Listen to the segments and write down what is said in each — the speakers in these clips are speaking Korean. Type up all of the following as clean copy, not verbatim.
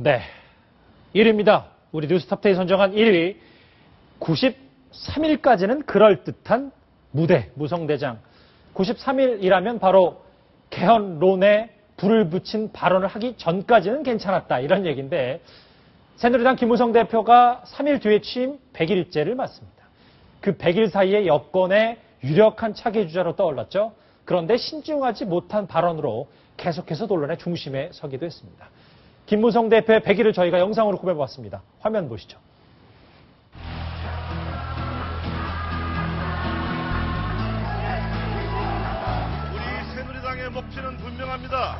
네. 1위입니다. 우리 뉴스톱10이 선정한 1위. 93일까지는 그럴듯한 무대, 무성대장. 93일이라면 바로 개헌론에 불을 붙인 발언을 하기 전까지는 괜찮았다. 이런 얘기인데 새누리당 김무성 대표가 3일 뒤에 취임 100일째를 맞습니다. 그 100일 사이에 여권의 유력한 차기주자로 떠올랐죠. 그런데 신중하지 못한 발언으로 계속해서 논란의 중심에 서기도 했습니다. 김무성 대표의 100일을 저희가 영상으로 꾸며봤습니다. 화면 보시죠. 우리 새누리당의 목표는 분명합니다.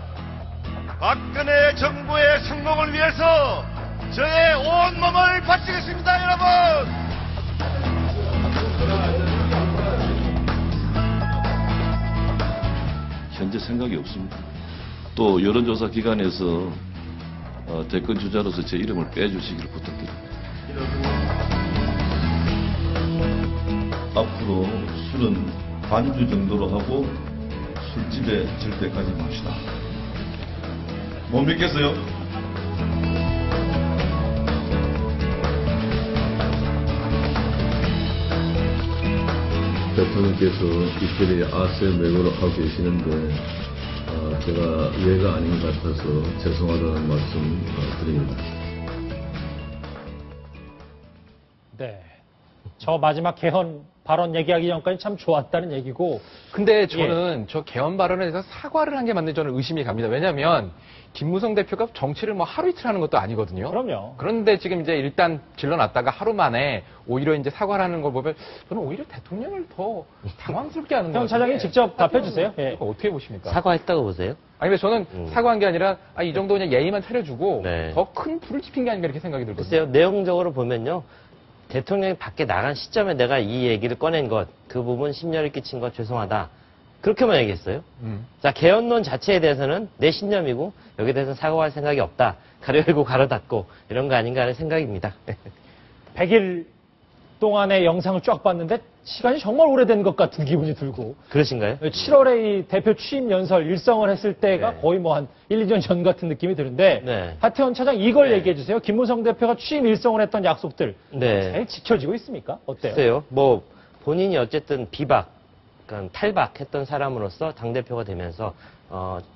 박근혜 정부의 성공을 위해서 저의 온몸을 바치겠습니다, 여러분! 현재 생각이 없습니다. 또 여론조사 기관에서 대권 주자로서 제 이름을 빼주시기를 부탁드립니다. 앞으로 술은 반주 정도로 하고 술집에 절대까지 맙시다. 못 믿겠어요? 대통령께서 이태리 아세메고를 하고 계시는데 제가 이해가 아닌 것 같아서 죄송하다는 말씀 드립니다. 네. 저 마지막 개헌 발언 얘기하기 전까지 참 좋았다는 얘기고. 근데 저는 저 개헌 발언에 대해서 사과를 한 게 맞는 저는 의심이 갑니다. 왜냐하면 김무성 대표가 정치를 뭐 하루 이틀 하는 것도 아니거든요. 그럼요. 그런데 지금 이제 일단 질러놨다가 하루 만에 오히려 이제 사과를 하는 걸 보면 저는 오히려 대통령을 더 당황스럽게 하는 것 같아요. 형 차장님 직접 답해주세요. 예. 어떻게 보십니까? 사과했다고 보세요? 아니, 근데 저는 사과한 게 아니라 이 정도 그냥 예의만 차려주고 네. 더 큰 불을 지핀 게 아닌가 이렇게 생각이 들거든요. 글쎄요, 내용적으로 보면요. 대통령이 밖에 나간 시점에 내가 이 얘기를 꺼낸 것, 그 부분 심려를 끼친 것 죄송하다. 그렇게만 얘기했어요. 자, 개헌론 자체에 대해서는 내 신념이고 여기에 대해서 사과할 생각이 없다. 가려 열고 가로 닫고 이런 거 아닌가 하는 생각입니다. 100일 동안의 영상을 쫙 봤는데 시간이 정말 오래된 것 같은 기분이 들고. 그러신가요? 7월에 이 대표 취임 연설 일성을 했을 때가 네. 거의 뭐 한 1, 2년 전 같은 느낌이 드는데 네. 하태원 차장 이걸 네. 얘기해 주세요. 김무성 대표가 취임 일성을 했던 약속들 네. 잘 지켜지고 있습니까? 어때요? 글쎄요. 뭐 본인이 어쨌든 그러니까 탈박했던 사람으로서 당대표가 되면서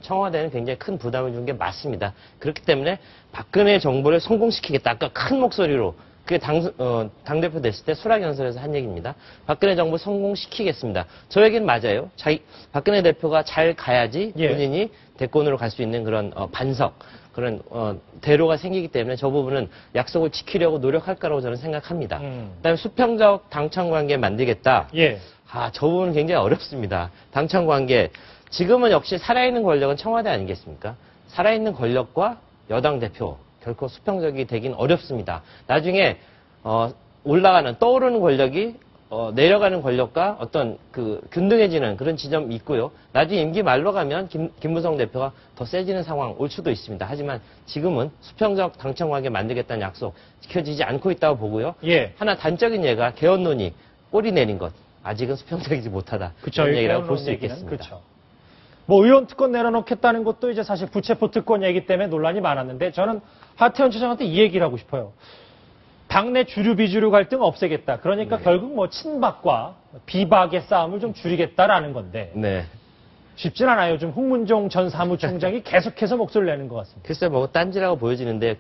청와대는 굉장히 큰 부담을 준 게 맞습니다. 그렇기 때문에 박근혜 정부를 성공시키겠다. 아까 큰 목소리로 그게 당대표 됐을 때 수락연설에서 한 얘기입니다. 박근혜 정부 성공시키겠습니다. 저 얘기는 맞아요. 박근혜 대표가 잘 가야지 본인이 대권으로 갈 수 있는 그런 반석, 그런 대로가 생기기 때문에 저 부분은 약속을 지키려고 노력할 거라고 저는 생각합니다. 그다음에 수평적 당청관계 만들겠다. 예. 저 부분은 굉장히 어렵습니다. 당청관계. 지금은 역시 살아있는 권력은 청와대 아니겠습니까? 살아있는 권력과 여당 대표. 결코 수평적이 되긴 어렵습니다. 나중에 떠오르는 권력이 내려가는 권력과 어떤 균등해지는 그런 지점이 있고요. 나중에 임기 말로 가면 김무성 대표가 더 세지는 상황 올 수도 있습니다. 하지만 지금은 수평적 당청관계 만들겠다는 약속 지켜지지 않고 있다고 보고요. 예. 하나 단적인 예가 개헌론이 꼬리 내린 것. 아직은 수평적이지 못하다. 그쵸. 그런 얘기라고 볼 수 얘기는 있겠습니다. 그렇죠. 뭐 의원 특권 내려놓겠다는 것도 이제 사실 부체포 특권 얘기 때문에 논란이 많았는데 저는 하태원 차장한테 이 얘기를 하고 싶어요. 당내 주류 비주류 갈등 없애겠다. 그러니까 결국 뭐 친박과 비박의 싸움을 좀 줄이겠다라는 건데 네. 쉽진 않아요. 요즘 홍문종 전 사무총장이 계속해서 목소리를 내는 것 같습니다. 글쎄 뭐 딴지라고 보여지는데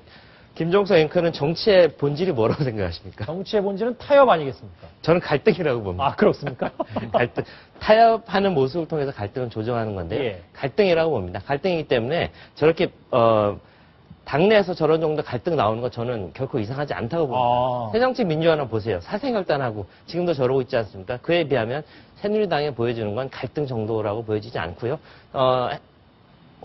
김종석 앵커는 정치의 본질이 뭐라고 생각하십니까? 정치의 본질은 타협 아니겠습니까? 저는 갈등이라고 봅니다. 아, 그렇습니까? 갈등, 타협하는 모습을 통해서 갈등을 조정하는 건데요. 예. 갈등이라고 봅니다. 갈등이기 때문에 저렇게 당내에서 저런 정도 갈등 나오는 거 저는 결코 이상하지 않다고 봅니다. 새정치민주화나 보세요. 사생결단하고 지금도 저러고 있지 않습니까? 그에 비하면 새누리당에 보여주는 건 갈등 정도라고 보여지지 않고요.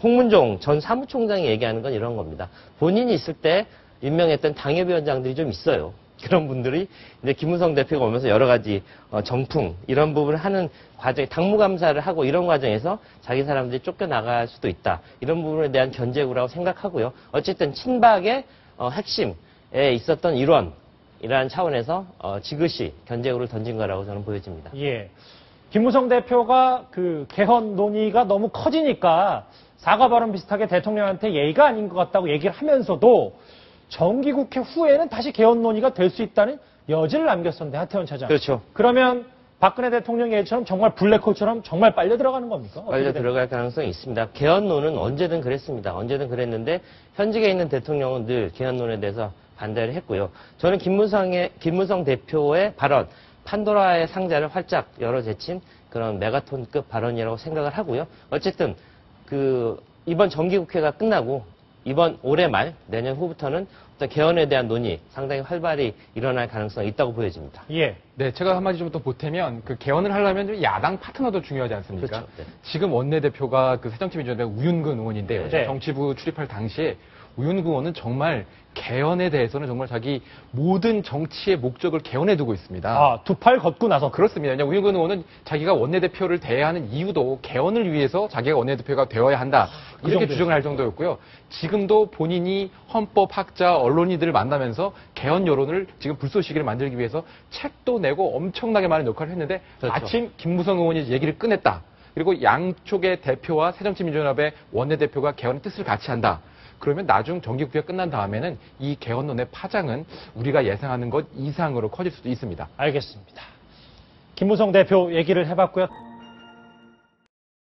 홍문종 전 사무총장이 얘기하는 건 이런 겁니다. 본인이 있을 때 임명했던 당협위원장들이 좀 있어요. 그런 분들이 이제 김무성 대표가 오면서 여러 가지 정풍 이런 부분을 하는 과정에 당무감사를 하고 이런 과정에서 자기 사람들이 쫓겨나갈 수도 있다. 이런 부분에 대한 견제구라고 생각하고요. 어쨌든 친박의 핵심에 있었던 일원이라는 차원에서 지그시 견제구를 던진 거라고 저는 보여집니다. 예. 김무성 대표가 개헌 논의가 너무 커지니까 사과 발언 비슷하게 대통령한테 예의가 아닌 것 같다고 얘기를 하면서도 정기국회 후에는 다시 개헌 논의가 될 수 있다는 여지를 남겼었는데, 하태원 차장. 그렇죠. 그러면 박근혜 대통령 예처럼 정말 블랙홀처럼 정말 빨려 들어가는 겁니까? 빨려 어떻게 들어갈 가능성이 있습니다. 개헌론은 언제든 그랬습니다. 언제든 그랬는데 현직에 있는 대통령은 늘 개헌론에 대해서 반대를 했고요. 저는 김무성 대표의 발언, 판도라의 상자를 활짝 열어제친 그런 메가톤급 발언이라고 생각을 하고요. 어쨌든 이번 정기국회가 끝나고 이번 올해 말 내년 후부터는 어떤 개헌에 대한 논의 상당히 활발히 일어날 가능성이 있다고 보여집니다. 예. 네, 제가 한마디 좀 더 보태면 그 개헌을 하려면 좀 야당 파트너도 중요하지 않습니까? 그렇죠. 네. 지금 원내대표가 그 새정치민주연대 우윤근 의원인데요. 네. 정치부 출입할 당시에 우윤근 의원은 정말 개헌에 대해서는 정말 자기 모든 정치의 목적을 개헌에 두고 있습니다. 아, 두 팔 걷고 나서. 그렇습니다. 왜냐하면 우윤근 의원은 자기가 원내대표를 대하는 이유도 개헌을 위해서 자기가 원내대표가 되어야 한다. 이렇게 정도였어요. 주장을 할 정도였고요. 지금도 본인이 헌법학자, 언론인들을 만나면서 개헌 여론을 지금 불쏘시개를 만들기 위해서 책도 내고 엄청나게 많은 역할을 했는데 그렇죠. 마침 김무성 의원이 얘기를 꺼냈다. 그리고 양쪽의 대표와 새정치민주연합의 원내대표가 개헌의 뜻을 같이 한다. 그러면 나중 정기국회가 끝난 다음에는 이 개헌론의 파장은 우리가 예상하는 것 이상으로 커질 수도 있습니다. 알겠습니다. 김무성 대표 얘기를 해봤고요.